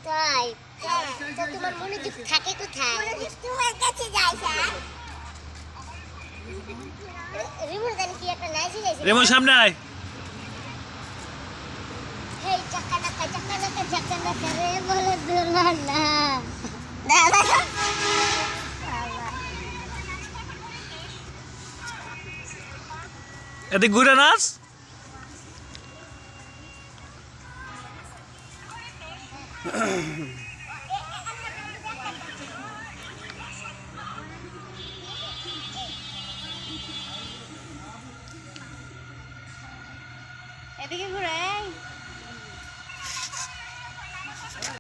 তাই তো তোমার মনোযোগ থাকে কোথায়? তোমার কাছে যাই স্যার। রিমোট দেন কি একটা নাইসি যাইছে। রিমোট সামনে আয়। হেই চাকা নাকা রে বলে দুলা না। দাদা এদিক ঘুরে নাচ।